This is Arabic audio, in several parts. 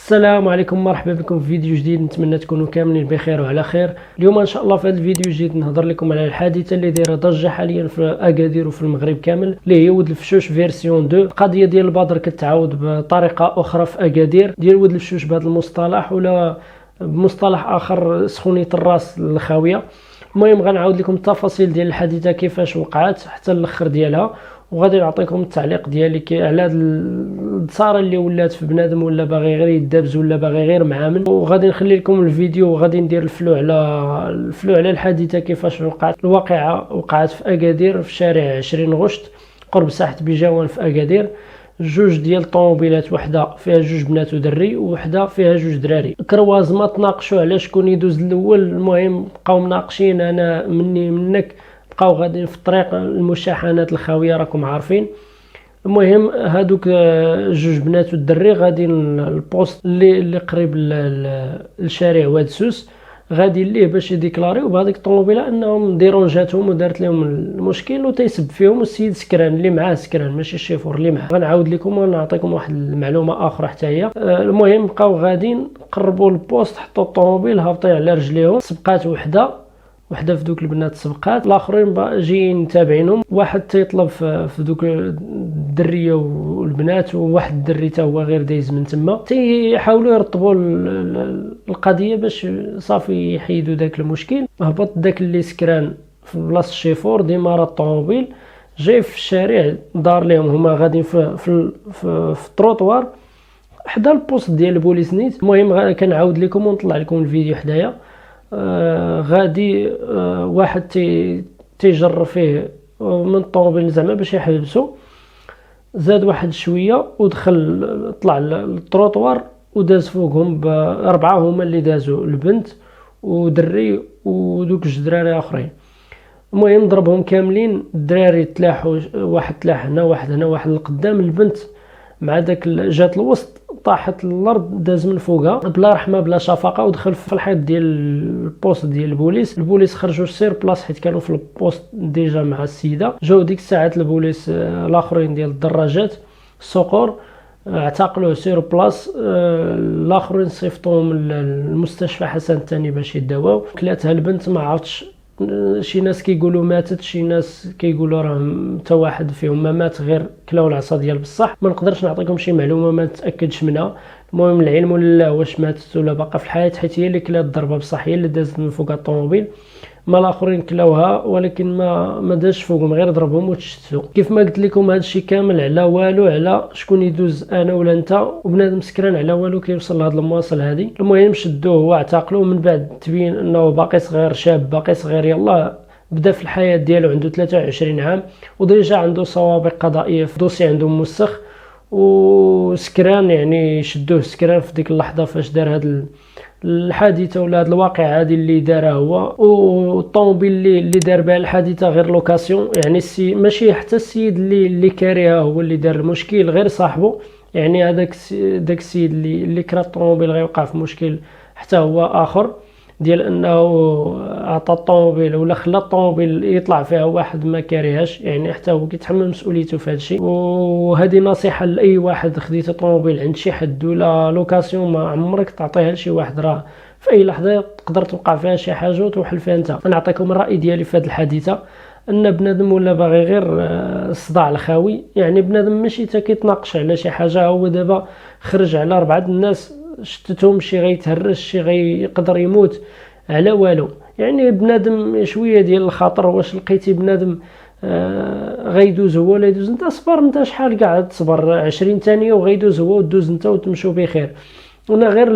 السلام عليكم، مرحبا بكم في فيديو جديد. نتمنى تكونوا كاملين بخير وعلى خير. اليوم ان شاء الله في هذا الفيديو الجديد نهضر لكم على الحادثه اللي دايره ضجه حاليا في اكادير وفي المغرب كامل، اللي هي ولد الفشوش فيرسيون 2. القضيه ديال البادر كتعاود بطريقه اخرى في اكادير ديال ولد الفشوش بهذا المصطلح، ولا بمصطلح اخر سخونيه الراس الخاويه. المهم غنعاود لكم التفاصيل ديال الحادثه كيفاش وقعت حتى الاخر ديالها، وغادي نعطيكم التعليق ديالي على هذه الصاره اللي ولات في بنادم، ولا باغي غير يدابز، ولا باغي غير معامل. وغادي نخلي لكم الفيديو وغادي ندير الفلو على الحادثه كيفاش وقعت. الواقعه وقعت في اكادير في شارع 20 غشت قرب ساحه بيجاوان في اكادير. جوج ديال الطوموبيلات، وحده فيها جوج بنات ودري، وحده فيها جوج دراري. كروازما تناقشوا على شكون يدوز الاول. المهم بقاو مناقشين، انا مني منك بقاو غاديين في الطريق المشاحنات الخاويه راكم عارفين. المهم هادوك جوج بنات والدري غاديين البوست اللي قريب للشارع واد سوس، غادي ليه باش يديكلاريو بهذيك الطوموبيله انهم ديرونجاتهم ودارت لهم المشكل، وتيسب فيهم السيد سكران اللي معاه، سكران ماشي الشيفور اللي معاه. غنعاود لكم ونعطيكم واحد المعلومه اخرى حتى هي. المهم بقاو غاديين قربوا البوست، حطوا الطوموبيل هابطين على رجليهم. سبقات وحده في دوك البنات سبقات، الاخرين جايين تابعينهم. واحد تيطلب في دوك الدريه والبنات، وواحد الدري تا هو غير دايز من تما، تيحاولوا يرطبوا القضيه باش صافي يحيدوا داك المشكل. هبط داك اللي سكران في بلاصه الشيفور، ديمار الطوموبيل جاي في الشارع، دار لهم هما غاديين في التروطوار حدا البوست ديال البوليس نيت. المهم كنعاود لكم ونطلع لكم الفيديو حدايا. غادي واحد تيجر فيه من الطوموبيل زعما باش يحبسو، زاد واحد شويه ودخل طلع للتروطوار وداز فوقهم باربعه، هما اللي دازوا البنت ودري ودوك جوج دراري اخرين. المهم ضربهم كاملين. الدراري تلاحوا، واحد تلاح هنا، واحد هنا، واحد القدام. البنت مع داك جات الوسط طاحت الارض، داز من فوقها بلا رحمه بلا شفقه، ودخل في الحيط ديال البوست ديال البوليس خرجوا السير بلاص حيت كانوا في البوست ديجا مع السيده. جاو ديك الساعات البوليس الاخرين ديال الدراجات السقور، اعتقلوه سير بلاص. الاخرين صيفطوهم للمستشفى حسن الثاني باش يداواو. كلاتها البنت ما عرفتش، شي ناس كيقولوا ماتت، شي ناس كيقولوا راه حتى واحد فيهم ما مات، غير كلاو العصا ديال بصح. ما نقدرش نعطيكم شي معلومه ما نتاكدش منها. المهم العلم لله واش ماتت ولا باقا في الحياه، حيت هي اللي كلات الضربه بصح، هي اللي دازت من فوق الطوموبيل. ما الاخرين كلاوها ولكن ما داش فوقهم، غير ضربهم وتشتتوا. كيف ما قلت لكم هذا الشيء كامل على والو، على شكون يدوز انا ولا انت، وبنادم سكران على والو كيوصل لهاد المواصل هذه. المهم شدوه واعتقلوه، من بعد تبين انه باقي صغير، شاب باقي صغير، يلا بدا في الحياه ديالو، عنده 23 عام وديجا عنده سوابق قضائيه في دوسي عنده موسخ. وسكران يعني شدوه سكران في ديك اللحظه فاش دار هاد الحادثه ولا هاد الواقع هادي اللي دارها هو. والطوموبيل اللي دار بها الحادثه غير لوكاسيون، يعني ماشي حتى السيد اللي كاريها هو اللي دار المشكل، غير صاحبه. يعني داك السيد اللي كرا الطوموبيل غيوقع في مشكل حتى هو اخر، ديال انه اعطى الطوموبيل ولا خلى الطوموبيل يطلع فيها واحد ما كاريهاش، يعني حتى هو كيتحمل مسؤوليته في هذا الشيء. وهذه نصيحه لاي واحد خديت الطوموبيل عند شي حد ولا لوكاسيون، ما عمرك تعطيها لشي واحد، راه في اي لحظه تقدر توقع فيها شي حاجه وتوحل فيها انت. نعطيكم الراي ديالي في هذه الحادثه، ان بنادم ولا باغي غير الصداع الخاوي، يعني بنادم ماشي تا كيتناقش على شي حاجه، هو دابا خرج على 4 الناس شتتهم، شي غيتهرس، شي غيقدر يموت على والو. يعني بنادم شويه ديال الخاطر. واش لقيتي بنادم غيدوز هو ولا يدوز انت؟ صبر انت، شحال قاعد تصبر 20 ثانيه وغيدوز هو ودوز انت وتمشوا بخير. وانا غير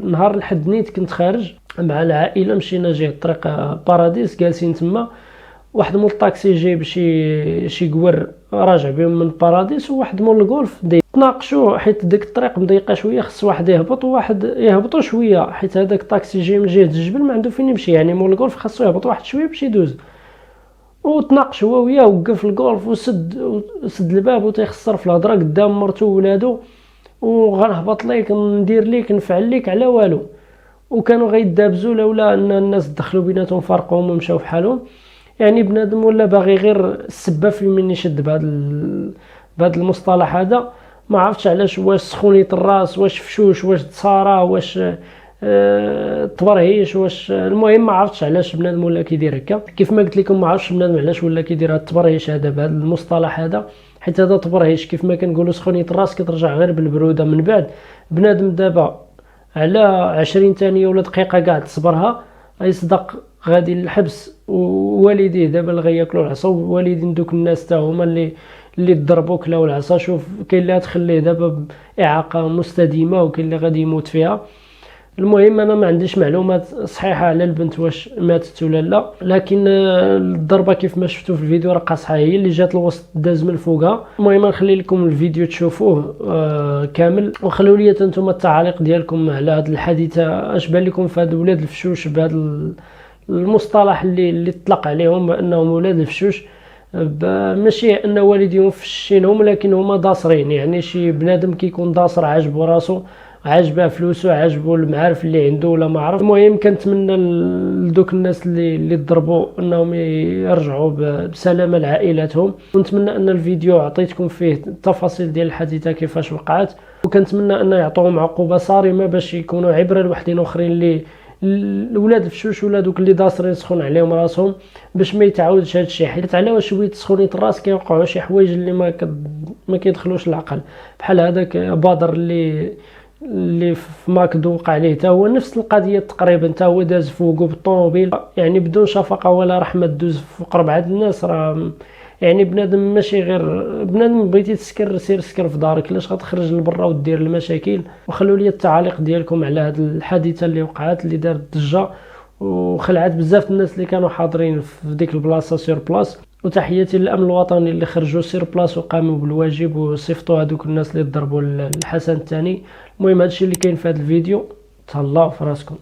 نهار الحد نيت كنت خارج مع العائله، مشينا جهه طريق باراديس، جالسين تما. واحد مول الطاكسي جايب شي قور راجع بهم من باراديس، وواحد مول الغولف تناقشوا حيت ديك الطريق مضيقه شويه، خص واحد يهبط وواحد يهبطوا شويه، حيت هذاك الطاكسي جاي من جهه الجبل ما عنده فين يمشي، يعني مول الغولف خاصو يهبط واحد شويه باش يدوز. وتناقش هو وياه، وقف الغولف وسد الباب وتيخسر في الهضره قدام مرته وولادو، وغنهبط ليك ندير ليك نفعل ليك على والو. وكانوا غيدابزوا لولا ان الناس دخلوا بيناتهم فرقهم ومشاو في حالهم. يعني بنادم ولا باغي غير السبه في من يشد بهذا المصطلح هذا. ما عرفتش علاش، واش سخونيه الراس، واش فشوش، واش تصارى، واش تبرهيش، واش المهم ما عرفتش علاش بنادم ولا كيدير هكا. كيف ما قلت لكم ما عرفتش بنادم علاش ولا كيدير هذا التبرهيش هذا بهذا المصطلح هذا، حيت هذا تبرهيش كيف ما كنقولوا سخونيه الراس كترجع غير بالبروده من بعد. بنادم دابا على 20 ثانيه ولا دقيقه كاع تصبرها يصدق غادي للحبس، ووالديه دابا اللي غياكلوا العصا، والدين دوك الناس تا هما اللي ضربوا كلاو العصا. شوف كاين اللي غتخليه دابا باعاقه مستديمه، وكاين اللي غادي يموت فيها. المهم انا ما عنديش معلومات صحيحه على البنت واش ماتت ولا لا، لكن الضربه كيف ما شفتوا في الفيديو راه قاصحه، هي اللي جات الوسط داز من فوقها. المهم نخلي لكم الفيديو تشوفوه كامل، وخلوا لي انتم التعاليق ديالكم على هذه الحادثه. اش بان لكم في هاد ولاد الفشوش بهذا المصطلح اللي اطلق عليهم بانهم ولاد الفشوش؟ ماشي ان والديهم فشينهم، لكن هما داصرين. يعني شي بنادم كيكون داصر عاجبو راسو، عاجبه فلوسه، عاجبو المعارف اللي عنده ولا ما عرف. المهم كنتمنى لدوك الناس اللي ضربوا انهم يرجعوا بسلامه لعائلاتهم، ونتمنى ان الفيديو عطيتكم فيه التفاصيل ديال الحادثه كيفاش وقعت، وكنتمنى ان يعطوهم عقوبه صارمه باش يكونوا عبره لوحدين اخرين اللي الولاد الفشوش ولا دوك اللي داصرين سخون عليهم راسهم، باش ما يتعاودش هذا الشيء. حيت على شويه سخونيه الراس كيوقعوا شي حوايج اللي ما كيدخلوش العقل، بحال هذاك بدر اللي في ماكدو وقع عليه تا هو نفس القضيه تقريبا، تا هو داز فوقو بالطوموبيل، يعني بدون شفقه ولا رحمه دوز فوق 4 الناس. راه يعني بنادم ماشي غير بنادم، بغيتي تسكر سير سكر في دارك، علاش غتخرج لبرا ودير المشاكل؟ وخلوا لي التعاليق ديالكم على هذه الحادثه اللي وقعت، اللي دارت ضجه وخلعت بزاف الناس اللي كانوا حاضرين في ديك البلاصه سير بلاص. وتحياتي للامن الوطني اللي خرجوا سير بلاص وقاموا بالواجب وصيفطوا هذوك الناس اللي ضربوا الحسن الثاني. المهم هادشي اللي كاين في هذا الفيديو، تهلاو في راسكم.